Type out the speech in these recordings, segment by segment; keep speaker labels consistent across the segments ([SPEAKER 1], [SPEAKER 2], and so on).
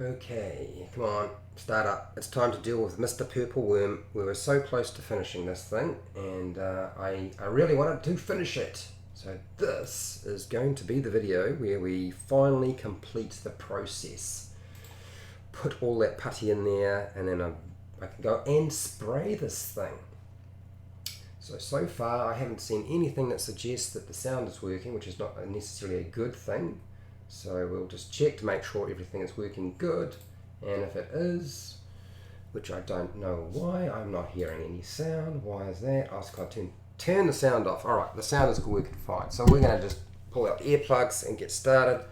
[SPEAKER 1] Okay, come on, start up. It's time to deal with Mr. Purple Worm. We were so close to finishing this thing, and I really wanted to finish it. So this is going to be the video where we finally complete the process. Put all that putty in there, and then I can go and spray this thing. So far I haven't seen anything that suggests that the sound is working, which is not necessarily a good thing. So we'll just check to make sure everything is working good, and if it is, which I don't know why, I'm not hearing any sound. Why is that? I was going to turn the sound off. Alright, the sound is working fine. So we're going to just pull out the earplugs and get started.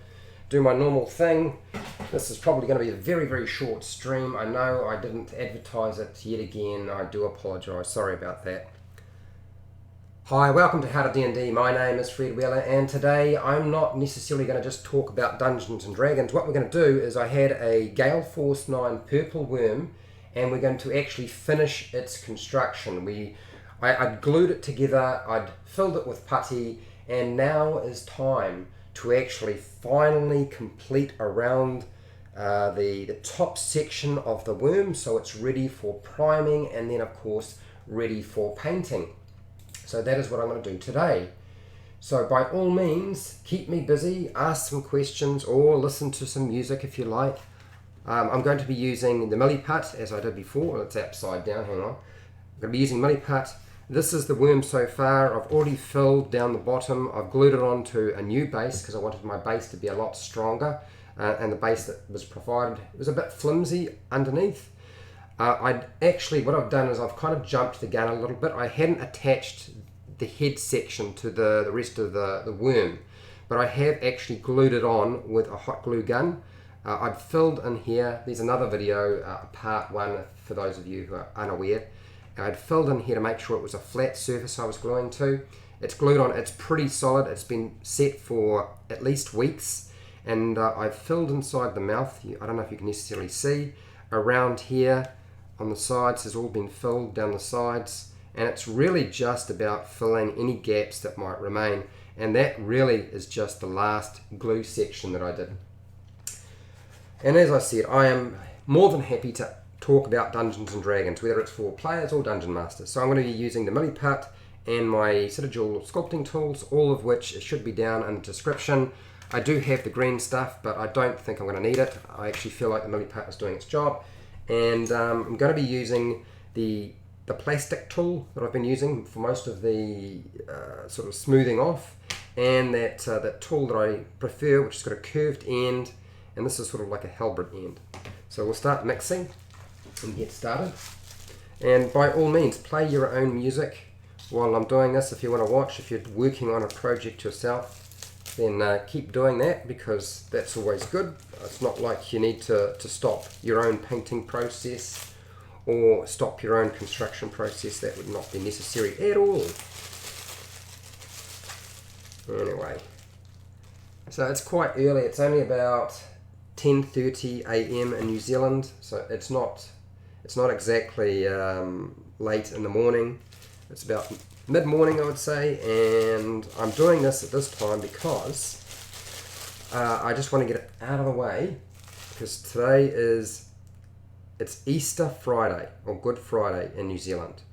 [SPEAKER 1] Do my normal thing. This is probably going to be a very short stream. I know I didn't advertise it yet again. I do apologise. Sorry about that. Hi, welcome to How to D&D. My name is Fred Wheeler, and today I'm not necessarily going to just talk about Dungeons and Dragons. What we're going to do is I had a Gale Force 9 purple worm, and we're going to actually finish its construction. I'd glued it together, I'd filled it with putty, and now is time to actually finally complete around the top section of the worm, so it's ready for priming and then of course ready for painting. So that is what I'm going to do today. So by all means, keep me busy, ask some questions or listen to some music if you like. I'm going to be using the milliput as I did before. Well, it's upside down, hang on. I'm going to be using milliput. This is the worm so far. I've already filled down the bottom. I've glued it onto a new base because I wanted my base to be a lot stronger. And the base that was provided was a bit flimsy underneath. What I've done is I've kind of jumped the gun a little bit. I hadn't attached the head section to the rest of the worm, but I have actually glued it on with a hot glue gun. I'd filled in here, there's another video, part one for those of you who are unaware. I'd filled in here to make sure it was a flat surface I was gluing to. It's glued on, it's pretty solid, it's been set for at least weeks, and I've filled inside the mouth. I don't know if you can necessarily see, around here on the sides has all been filled down the sides, and it's really just about filling any gaps that might remain, and that really is just the last glue section that I did. And as I said, I am more than happy to talk about Dungeons and Dragons, whether it's for players or dungeon masters. So I'm going to be using the milliput and my Citadel sculpting tools, all of which should be down in the description. I do have the green stuff, but I don't think I'm going to need it. I actually feel like the milliput is doing its job. And I'm going to be using the plastic tool that I've been using for most of the sort of smoothing off, and that tool that I prefer, which has got a curved end, and this is sort of like a halberd end. So we'll start mixing and get started. And by all means, play your own music while I'm doing this if you want to watch. If you're working on a project yourself, then keep doing that, because that's always good. It's not like you need to stop your own painting process or stop your own construction process. That would not be necessary at all. Anyway, so it's quite early. It's only about 10:30 a.m. in New Zealand, so it's not exactly late in the morning. It's about mid-morning, I would say, and I'm doing this at this time because I just want to get it out of the way, because today it's Easter Friday, or Good Friday in New Zealand,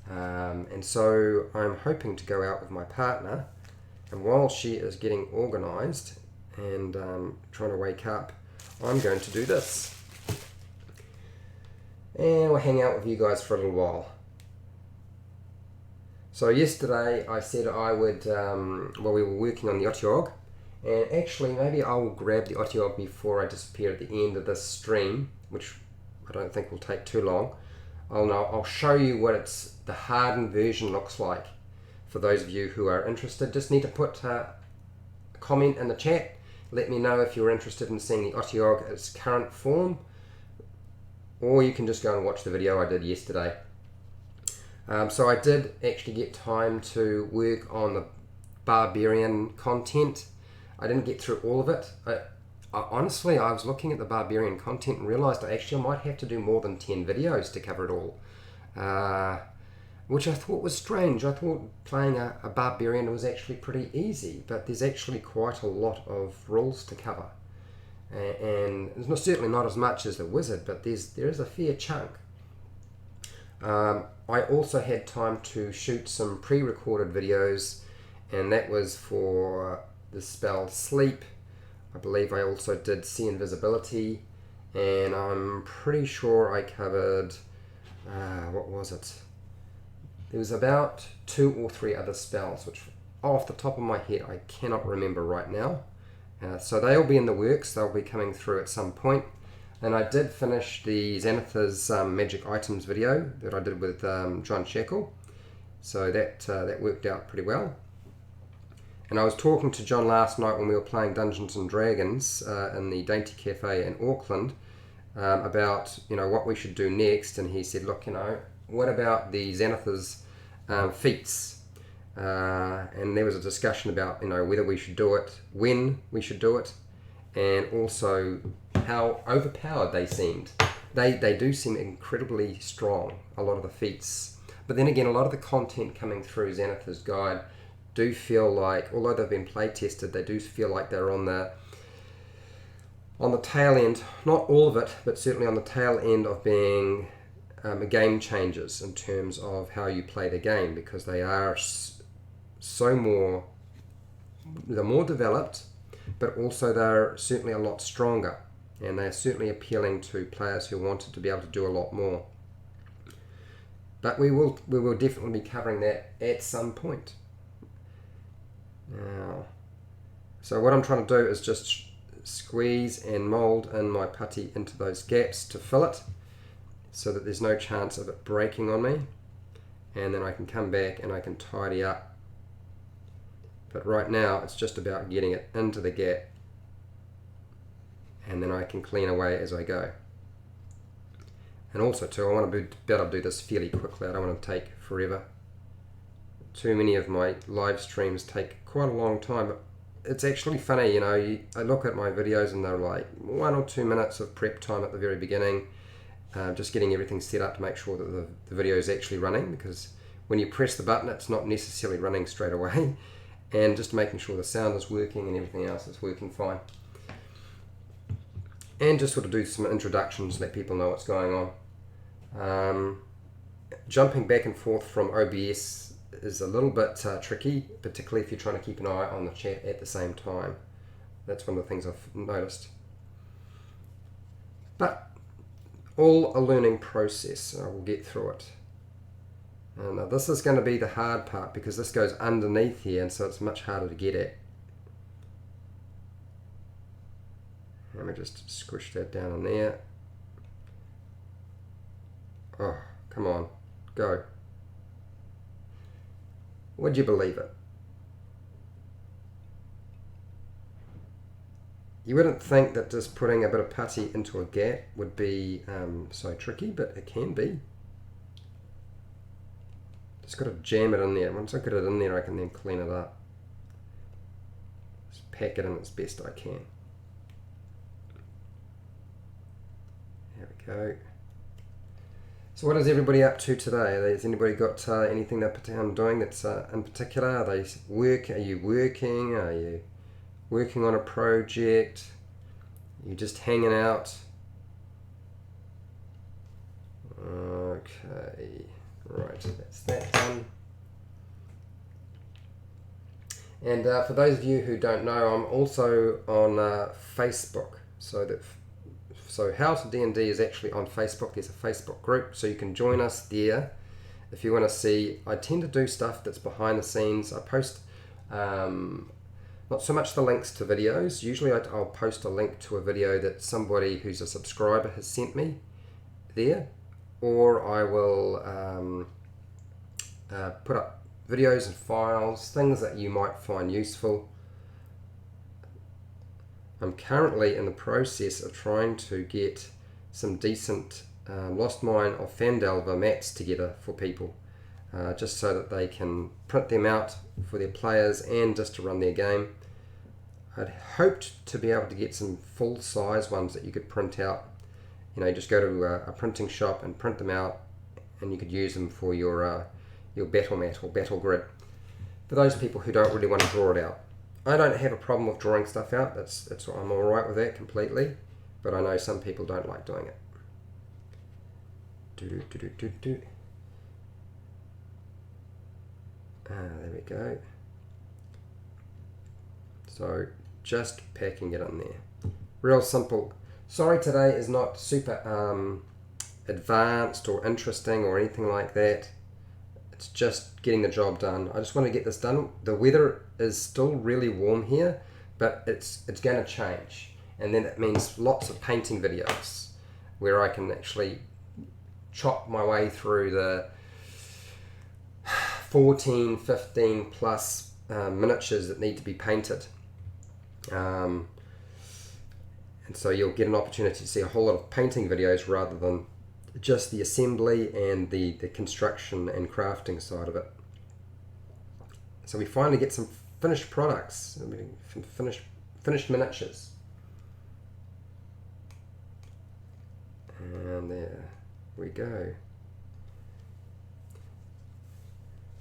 [SPEAKER 1] and so I'm hoping to go out with my partner, and while she is getting organised and trying to wake up, I'm going to do this, and we'll hang out with you guys for a little while. So yesterday I said I would, we were working on the otiog, and actually maybe I will grab the otiog before I disappear at the end of this stream, which I don't think will take too long. I'll show you what the hardened version looks like for those of you who are interested. Just need to put a comment in the chat. Let me know if you're interested in seeing the otiog in its current form, or you can just go and watch the video I did yesterday. So I did actually get time to work on the barbarian content. I didn't get through all of it. Honestly, I was looking at the barbarian content and realised I might have to do more than 10 videos to cover it all, which I thought was strange. I thought playing a barbarian was actually pretty easy, but there's actually quite a lot of rules to cover. and it's certainly not as much as the Wizard, but there is a fair chunk. I also had time to shoot some pre-recorded videos, and that was for the spell Sleep. I believe I also did See Invisibility, and I'm pretty sure I covered, what was it? There was about 2 or 3 other spells, which off the top of my head I cannot remember right now. So they'll be in the works, they'll be coming through at some point. And I did finish the Xanathar's Magic Items video that I did with John Shackle. So that worked out pretty well. And I was talking to John last night when we were playing Dungeons and Dragons in the Dainty Cafe in Auckland about what we should do next. And he said, look, what about the Xanathar's feats? And there was a discussion about whether we should do it, when we should do it, and also how overpowered they seemed. They do seem incredibly strong, a lot of the feats. But then again, a lot of the content coming through Xanathar's guide do feel like, although they've been play tested, they do feel like they're on the tail end, not all of it, but certainly on the tail end of being game changers in terms of how you play the game, because they are they're more developed, but also they're certainly a lot stronger, and they're certainly appealing to players who wanted to be able to do a lot more. But we will definitely be covering that at some point. Now, so what I'm trying to do is just squeeze and mold in my putty into those gaps to fill it, so that there's no chance of it breaking on me, and then I can come back and I can tidy up. But right now it's just about getting it into the gap, and then I can clean away as I go. And also too, I want to be able to do this fairly quickly. I don't want to take forever. Too many of my live streams take quite a long time, but it's actually funny, I look at my videos and they're like 1 or 2 minutes of prep time at the very beginning, just getting everything set up to make sure that the video is actually running, because when you press the button it's not necessarily running straight away, and just making sure the sound is working and everything else is working fine. And just sort of do some introductions, let people know what's going on. Jumping back and forth from OBS is a little bit tricky, particularly if you're trying to keep an eye on the chat at the same time. That's one of the things I've noticed. But all a learning process. I will get through it. And this is going to be the hard part, because this goes underneath here, and so it's much harder to get at. Let me just squish that down in there. Oh, come on, go. Would you believe it? You wouldn't think that just putting a bit of putty into a gap would be so tricky, but it can be. Just got to jam it in there. Once I get it in there, I can then clean it up. Just pack it in as best I can. There we go. So what is everybody up to today? Has anybody got anything they're doing that's in particular? Are you working? Are you working on a project? Are you just hanging out? Okay. Right, that's that done. And for those of you who don't know, I'm also on Facebook. So How to D&D is actually on Facebook. There's a Facebook group, so you can join us there if you want to see. I tend to do stuff that's behind the scenes. I post not so much the links to videos. Usually I'll post a link to a video that somebody who's a subscriber has sent me there. Or I will put up videos and files, things that you might find useful. I'm currently in the process of trying to get some decent Lost Mine or Phandelver mats together for people, just so that they can print them out for their players and just to run their game. I'd hoped to be able to get some full-size ones that you could print out. Just go to a printing shop and print them out, and you could use them for your battle mat or battle grid. For those people who don't really want to draw it out, I don't have a problem with drawing stuff out. I'm all right with that completely. But I know some people don't like doing it. There we go. So just packing it in there. Real simple. Sorry today is not super advanced or interesting or anything like that. It's just getting the job done. I just want to get this done. The weather is still really warm here, but it's going to change. And then it means lots of painting videos where I can actually chop my way through the 14, 15 plus miniatures that need to be painted. And so you'll get an opportunity to see a whole lot of painting videos rather than just the assembly and the construction and crafting side of it. So we finally get some finished products, finished miniatures. And there we go.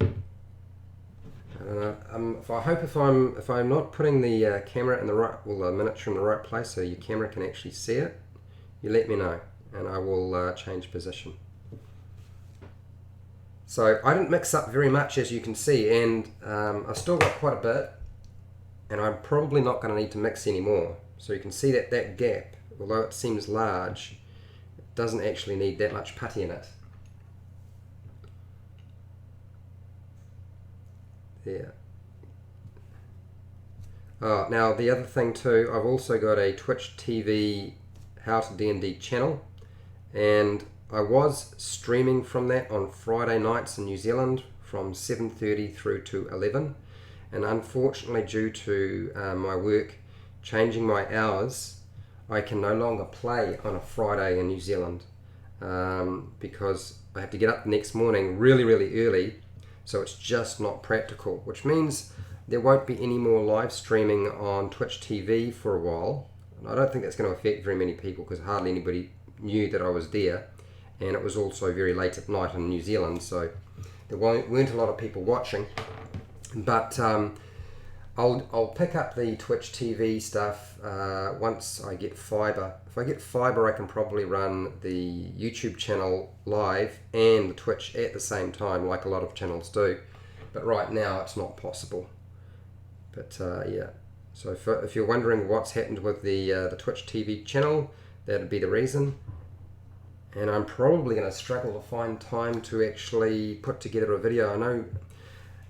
[SPEAKER 1] I don't know. If I'm not putting the camera in the right, well, the miniature in the right place, so your camera can actually see it, you let me know, and I will change position. So I didn't mix up very much, as you can see, and I've still got quite a bit, and I'm probably not going to need to mix anymore. So you can see that gap, although it seems large, it doesn't actually need that much putty in it. There. Oh, now the other thing too, I've also got a Twitch TV How to D&D channel, and I was streaming from that on Friday nights in New Zealand from 7:30 through to 11, and unfortunately due to my work changing my hours, I can no longer play on a Friday in New Zealand because I have to get up the next morning really early. So it's just not practical, which means there won't be any more live streaming on Twitch TV for a while. And I don't think that's going to affect very many people because hardly anybody knew that I was there. And it was also very late at night in New Zealand, so there weren't a lot of people watching. But I'll pick up the Twitch TV stuff once I get fibre. If I get fibre, I can probably run the YouTube channel live and the Twitch at the same time, like a lot of channels do. But right now, it's not possible. But yeah, so if you're wondering what's happened with the Twitch TV channel, that'd be the reason. And I'm probably going to struggle to find time to actually put together a video. I know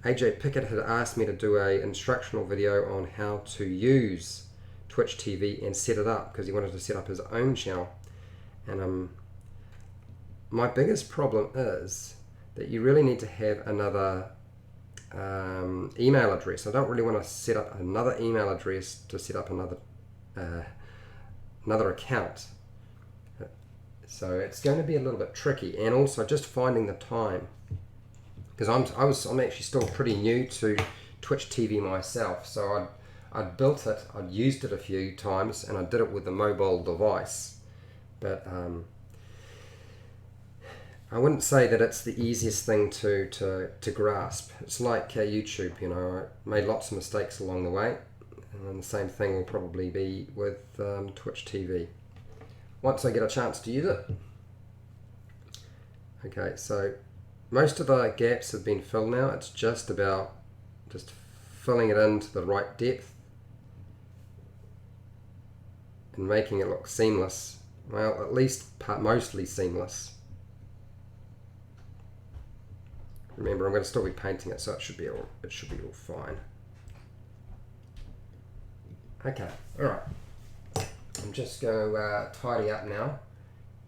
[SPEAKER 1] AJ Pickett had asked me to do an instructional video on how to use Twitch TV and set it up because he wanted to set up his own channel. And my biggest problem is that you really need to have another email address. I don't really want to set up another email address to set up another account. So it's going to be a little bit tricky, and also just finding the time. Because I'm actually still pretty new to Twitch TV myself, so I'd built it, I'd used it a few times, and I did it with a mobile device. But I wouldn't say that it's the easiest thing to grasp. It's like YouTube, you know, I made lots of mistakes along the way, and the same thing will probably be with Twitch TV. Once I get a chance to use it. Okay, so most of the gaps have been filled now. It's just about filling it into the right depth and making it look seamless. Well, at least mostly seamless. Remember, I'm going to still be painting it, so it should be all fine. Okay, all right. I'm just going to tidy up now.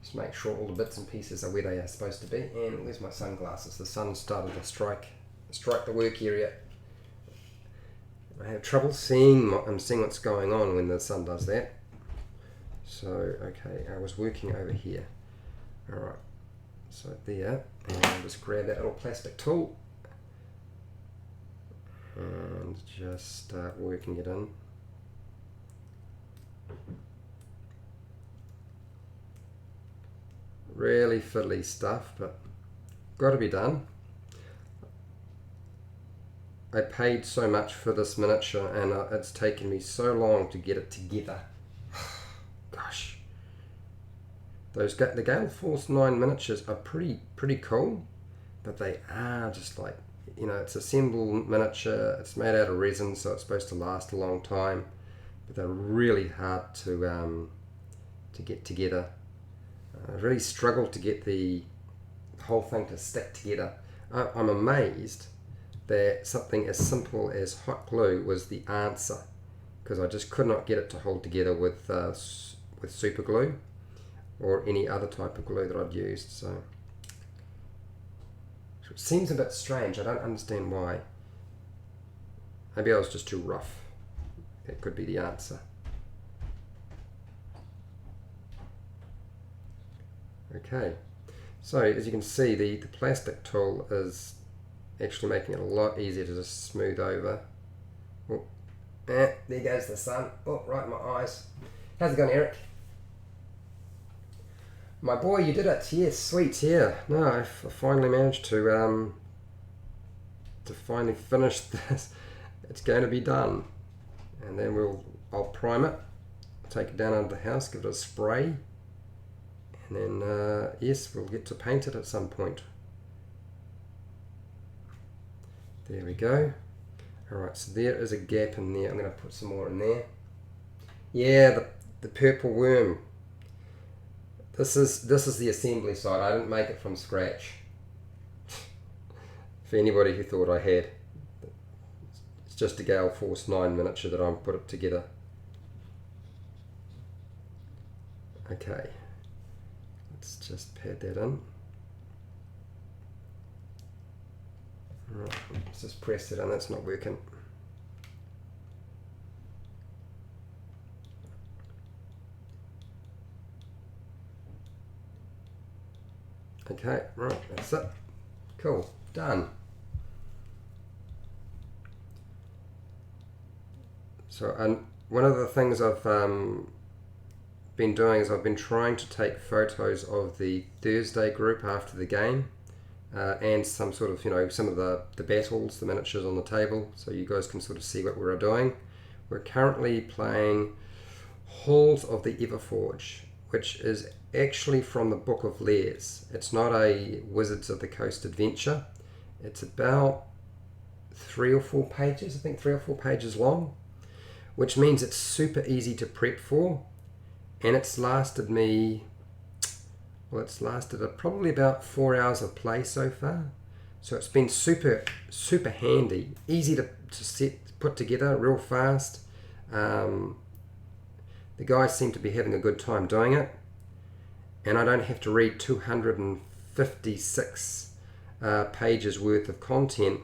[SPEAKER 1] Just make sure all the bits and pieces are where they are supposed to be. And where's my sunglasses? The sun started to strike the work area. I have trouble seeing what's going on when the sun does that. So, okay, I was working over here. All right, so there, and I'll just grab that little plastic tool and just start working it in. Really fiddly stuff, but got to be done. I paid so much for this miniature, and it's taken me so long to get it together. Gosh. The Gale Force 9 miniatures are pretty cool, but they are just like, you know, it's a assembled miniature, it's made out of resin, so it's supposed to last a long time, but they're really hard to get together. I really struggled to get the whole thing to stick together. I'm amazed that something as simple as hot glue was the answer, because I just could not get it to hold together with super glue or any other type of glue that I'd used. So it seems a bit strange. I don't understand why. Maybe I was just too rough. That could be the answer. Okay, so as you can see, the plastic tool is actually making it a lot easier to just smooth over. Oh, there goes the sun. Oh, right in my eyes. How's it going, Eric? My boy, you did it. Yes, sweet. Yeah. No, I finally managed to finally finish this. It's going to be done, and then I'll prime it, take it down under the house, give it a spray, and then yes, we'll get to paint it at some point. There we go. Alright, so there is a gap in there. I'm going to put some more in there. Yeah, the purple worm. This is the assembly side. I didn't make it from scratch. For anybody who thought I had. It's just a Gale Force 9 miniature that I've put it together. Okay. Let's just pad that in. Right, let's just press it in. That's not working. Okay, right, that's it. Cool, done. So, and one of the things I've been doing is I've been trying to take photos of the Thursday group after the game, and some sort of, you know, some of the battles, the miniatures on the table, so you guys can sort of see what we're doing. We're currently playing Halls of the Everforge, which is actually from the Book of Lairs. It's not a Wizards of the Coast adventure. It's about 3 or 4 pages, I think 3 or 4 pages long, which means it's super easy to prep for, and it's lasted me, well, it's lasted probably about 4 hours of play so far. So it's been super handy, easy to put together real fast. The guys seem to be having a good time doing it, and I don't have to read 256 pages worth of content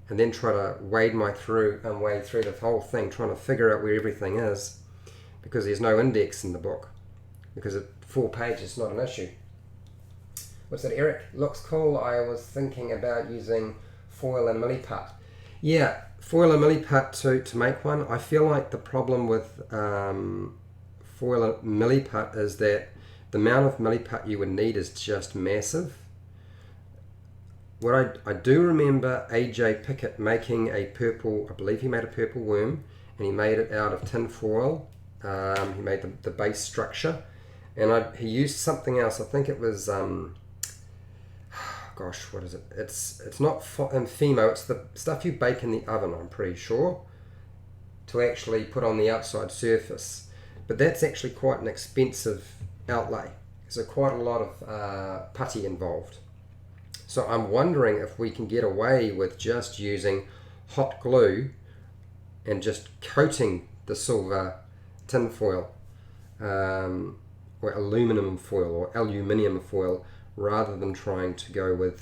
[SPEAKER 1] and then try to wade through the whole thing, trying to figure out where everything is, because there's no index in the book, because 4 pages is not an issue. What's that, Eric? Looks cool. I was thinking about using foil and milliput. Yeah, foil and milliput to make one. I feel like the problem with foil and milliput is that the amount of milliput you would need is just massive. What I do remember AJ Pickett making a purple, I believe he made a purple worm, and he made it out of tin foil. He made the base structure, and he used something else. I think it was, gosh, what is it? It's not Fimo, it's the stuff you bake in the oven, I'm pretty sure, to actually put on the outside surface. But that's actually quite an expensive outlay. So quite a lot of putty involved. So I'm wondering if we can get away with just using hot glue and just coating the silver tin foil, or aluminum foil, rather than trying to go with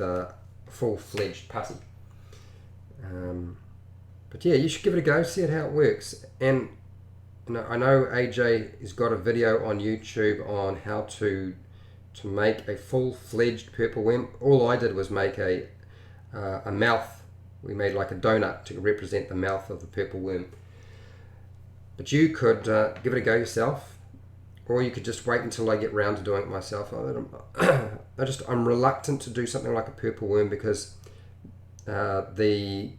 [SPEAKER 1] full-fledged putty. But yeah, you should give it a go, see how it works. And I know AJ has got a video on YouTube on how to make a full-fledged purple worm. All I did was make a mouth. We made like a donut to represent the mouth of the purple worm. But you could give it a go yourself, or you could just wait until I get round to doing it myself. I'm reluctant to do something like a purple worm because the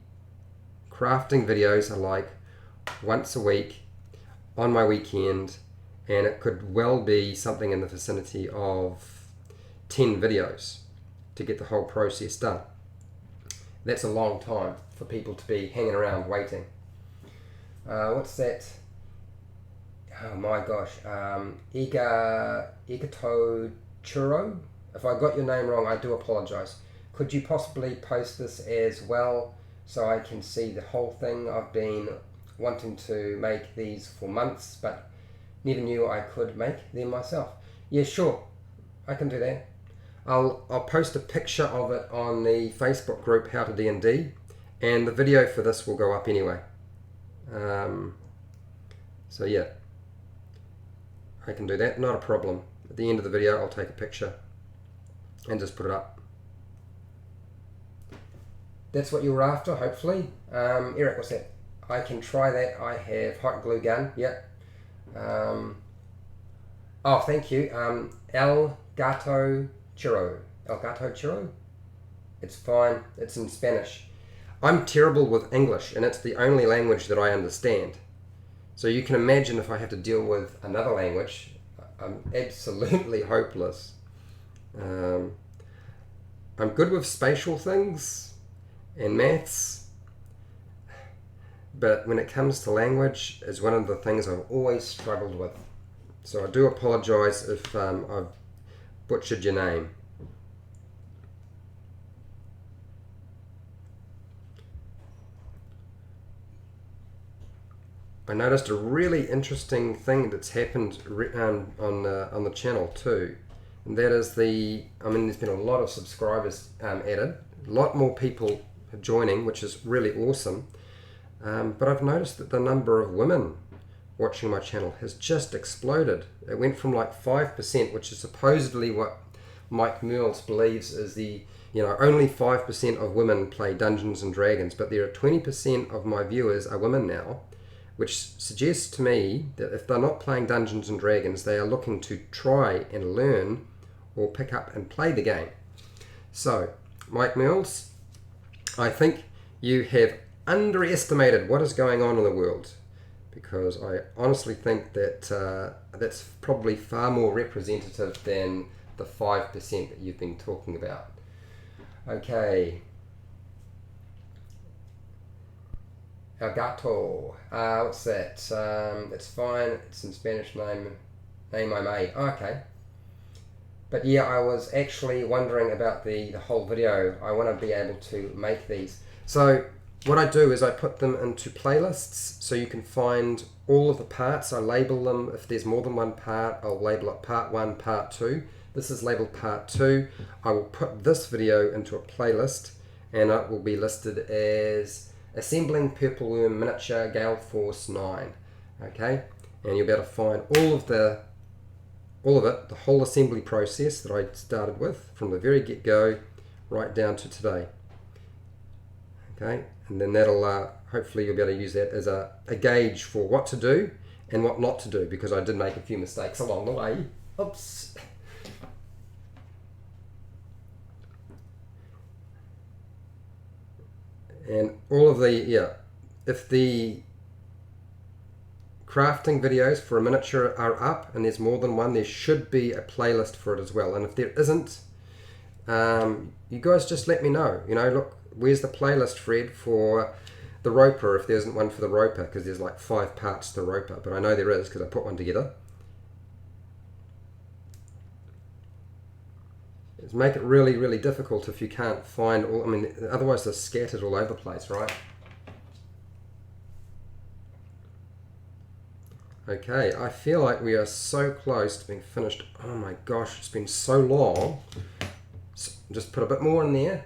[SPEAKER 1] crafting videos are like once a week on my weekend, and it could well be something in the vicinity of 10 videos to get the whole process done. That's a long time for people to be hanging around waiting. What's that? Oh my gosh, Igato Churro. If I got your name wrong, I do apologize. Could you possibly post this as well so I can see the whole thing? I've been wanting to make these for months, but never knew I could make them myself. Yeah, sure, I can do that. I'll post a picture of it on the Facebook group How to D&D, and the video for this will go up anyway. So yeah, I can do that, not a problem. At the end of the video I'll take a picture and just put it up. That's what you were after, hopefully. Eric, what's that? I can try that. I have hot glue gun. Yep. Oh, thank you. El Gato Churro. El Gato Churro? It's fine. It's in Spanish. I'm terrible with English, and it's the only language that I understand. So you can imagine if I have to deal with another language, I'm absolutely hopeless. I'm good with spatial things and maths, but when it comes to language, is one of the things I've always struggled with. So I do apologise if I've butchered your name. I noticed a really interesting thing that's happened on the channel too, and that is there's been a lot of subscribers added, a lot more people joining, which is really awesome. But I've noticed that the number of women watching my channel has just exploded. It went from like 5%, which is supposedly what Mike Mearls believes is only 5% of women play Dungeons and Dragons, but there are 20% of my viewers are women now, which suggests to me that if they're not playing Dungeons and Dragons, they are looking to try and learn or pick up and play the game. So, Mike Mearls, I think you have underestimated what is going on in the world, because I honestly think that that's probably far more representative than the 5% that you've been talking about. Okay. El Gato. What's that? It's fine. It's in Spanish name I made. Okay. But yeah, I was actually wondering about the whole video. I want to be able to make these. So what I do is I put them into playlists so you can find all of the parts. I label them. If there's more than one part, I'll label it part 1, part 2. This is labeled part 2. I will put this video into a playlist, and it will be listed as Assembling Purple Worm Miniature Gale Force 9. Okay, and you'll be able to find all of it, the whole assembly process that I started with from the very get-go right down to today. Okay, and then that'll hopefully you'll be able to use that as a gauge for what to do and what not to do, because I did make a few mistakes along the way. Oops. And all of if the crafting videos for a miniature are up and there's more than one, there should be a playlist for it as well. And if there isn't, you guys just let me know. Look, where's the playlist, Fred, for the roper, if there isn't one for the roper, because there's like 5 parts to the roper, but I know there is because I put one together. It's make it really, really difficult if you can't find all. Otherwise they're scattered all over the place, right? Okay, I feel like we are so close to being finished. Oh my gosh, it's been so long. So just put a bit more in there,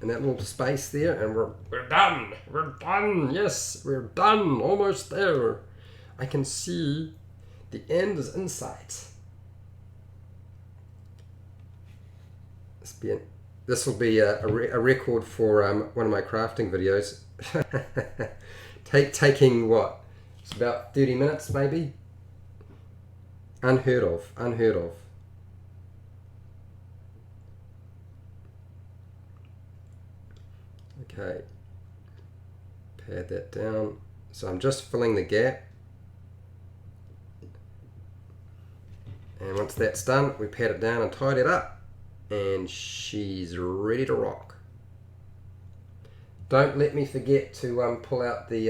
[SPEAKER 1] in that little space there, and we're done. We're done. Yes, we're done. Almost there. I can see the end is in sight. This will be a record for one of my crafting videos. Taking what? It's about 30 minutes maybe. Unheard of. Okay. Pad that down. So I'm just filling the gap. And once that's done, we pat it down and tidy it up. And she's ready to rock. Don't let me forget to pull out the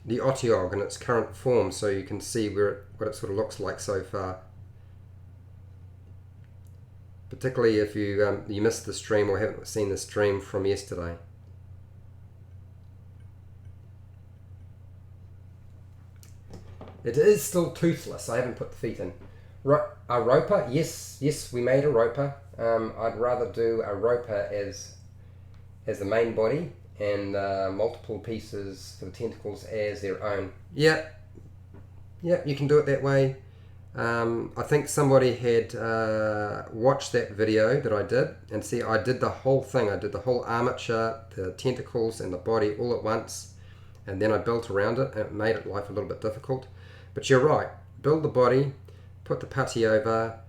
[SPEAKER 1] Otiog in its current form so you can see what it sort of looks like so far. Particularly if you missed the stream or haven't seen the stream from yesterday. It is still toothless. I haven't put the feet in. A roper? Yes, we made a roper. I'd rather do a roper as the main body and multiple pieces for the tentacles as their own. Yeah, you can do it that way. I think somebody had watched that video that I did, and see, I did the whole thing. I did the whole armature, the tentacles and the body all at once, and then I built around it, and it made it life a little bit difficult. But you're right, build the body, put the putty over,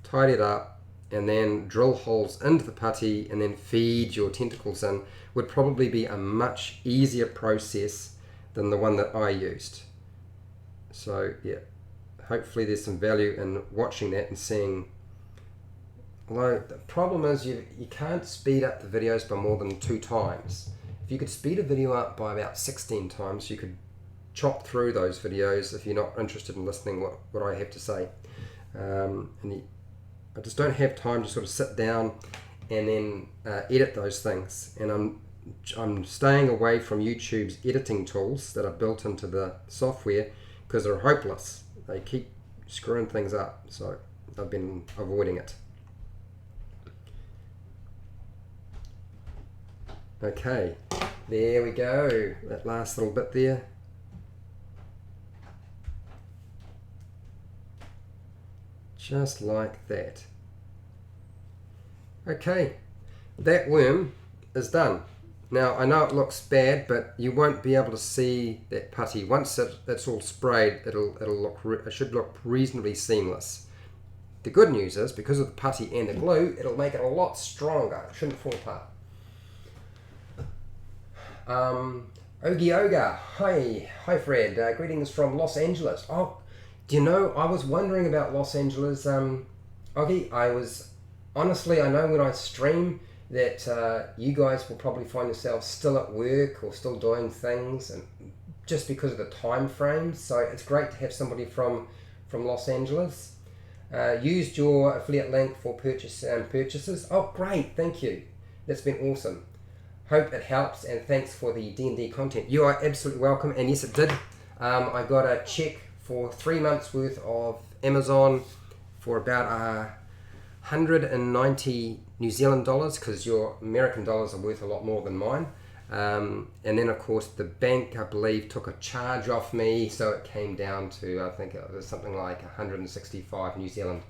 [SPEAKER 1] tidy it up, and then drill holes into the putty and then feed your tentacles in would probably be a much easier process than the one that I used. So yeah, hopefully there's some value in watching that and seeing. Although the problem is you can't speed up the videos by more than 2 times. If you could speed a video up by about 16 times, you could chop through those videos if you're not interested in listening what I have to say. I just don't have time to sort of sit down and then edit those things. And I'm staying away from YouTube's editing tools that are built into the software because they're hopeless. They keep screwing things up, so I've been avoiding it. Okay, there we go. That last little bit there. Just like that. Okay, that worm is done. Now I know it looks bad, but you won't be able to see that putty. Once it's all sprayed, it should look reasonably seamless. The good news is, because of the putty and the glue, it'll make it a lot stronger. It shouldn't fall apart. Ogioga, hi Fred, greetings from Los Angeles. Oh, do you know, I was wondering about Los Angeles, Ogie. Honestly, I know when I stream that you guys will probably find yourselves still at work or still doing things, and just because of the time frames. So it's great to have somebody from Los Angeles. Used your affiliate link for purchases. Oh, great, thank you. That's been awesome. Hope it helps, and thanks for the D&D content. You are absolutely welcome, and yes, it did. I got a check for 3 months worth of Amazon for about 190 New Zealand dollars, because your American dollars are worth a lot more than mine. And then of course the bank, I believe, took a charge off me, so it came down to, I think it was something like 165 New Zealand.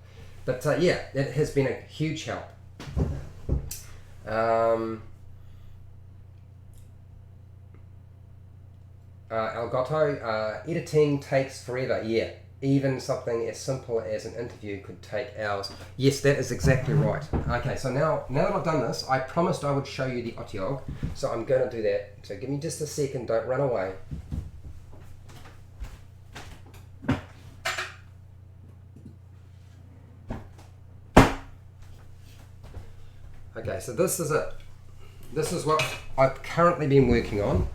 [SPEAKER 1] But yeah, it has been a huge help. Elgato, editing takes forever. Yeah, even something as simple as an interview could take hours. Yes, that is exactly right. Okay, so now that I've done this, I promised I would show you the Otiog, so I'm going to do that. So give me just a second, don't run away. Okay, so this is it. This is what I've currently been working on.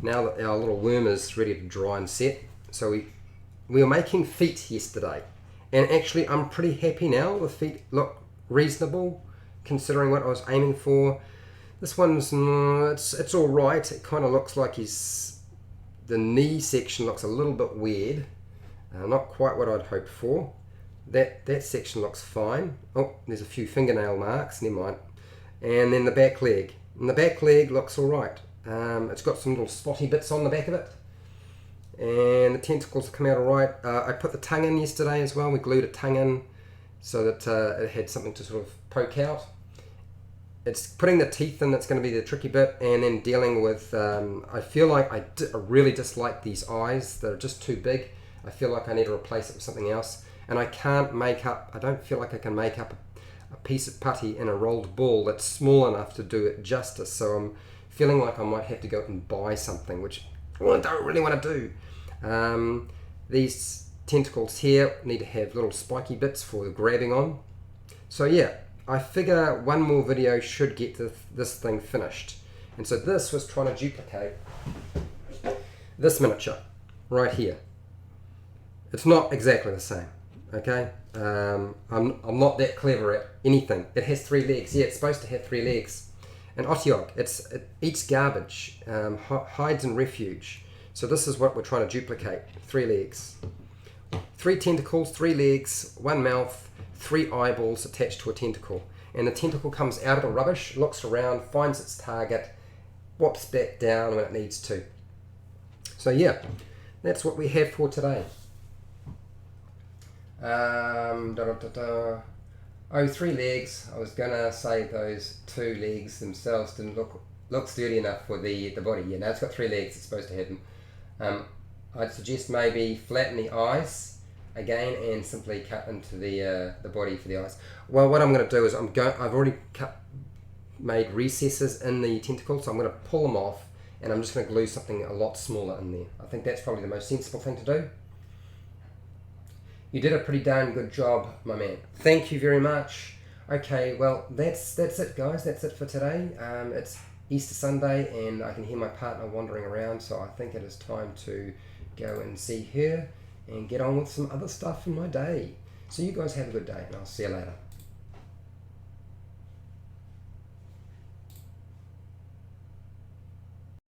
[SPEAKER 1] Now that our little worm is ready to dry and set. So we were making feet yesterday, and actually I'm pretty happy now. The feet look reasonable considering what I was aiming for. This one's it's all right. It kind of looks like the knee section looks a little bit weird, not quite what I'd hoped for. That section looks fine. Oh, there's a few fingernail marks, never mind. And then the back leg, and the back leg looks all right. It's got some little spotty bits on the back of it, and the tentacles come out all right. I put the tongue in yesterday as well. We glued a tongue in so that it had something to sort of poke out. It's putting the teeth in that's going to be the tricky bit, and then dealing with, I feel like I really dislike these eyes. They're just too big. I feel like I need to replace it with something else, and I don't feel like I can make up a piece of putty in a rolled ball that's small enough to do it justice. So I'm feeling like I might have to go and buy something, which I don't really want to do. These tentacles here need to have little spiky bits for grabbing on. So yeah, I figure one more video should get this thing finished. And so this was trying to duplicate this miniature right here. It's not exactly the same, okay? I'm not that clever at anything. It has 3 legs. Yeah, it's supposed to have 3 legs. And Otiog, it eats garbage, hides in refuge. So this is what we're trying to duplicate. 3 legs. 3 tentacles, 3 legs, 1 mouth, 3 eyeballs attached to a tentacle. And the tentacle comes out of the rubbish, looks around, finds its target, whops back down when it needs to. So yeah, that's what we have for today. Oh, 3 legs. I was gonna say those 2 legs themselves didn't look sturdy enough for the body. Yeah, now it's got 3 legs. It's supposed to have them. I'd suggest maybe flatten the eyes again and simply cut into the body for the eyes. Well, what I'm going to do is I've already made recesses in the tentacles, so I'm going to pull them off, and I'm just going to glue something a lot smaller in there. I think that's probably the most sensible thing to do. You did a pretty darn good job, my man. Thank you very much. Okay, well, that's it, guys. That's it for today. It's Easter Sunday, and I can hear my partner wandering around, so I think it is time to go and see her and get on with some other stuff in my day. So you guys have a good day, and I'll see you later.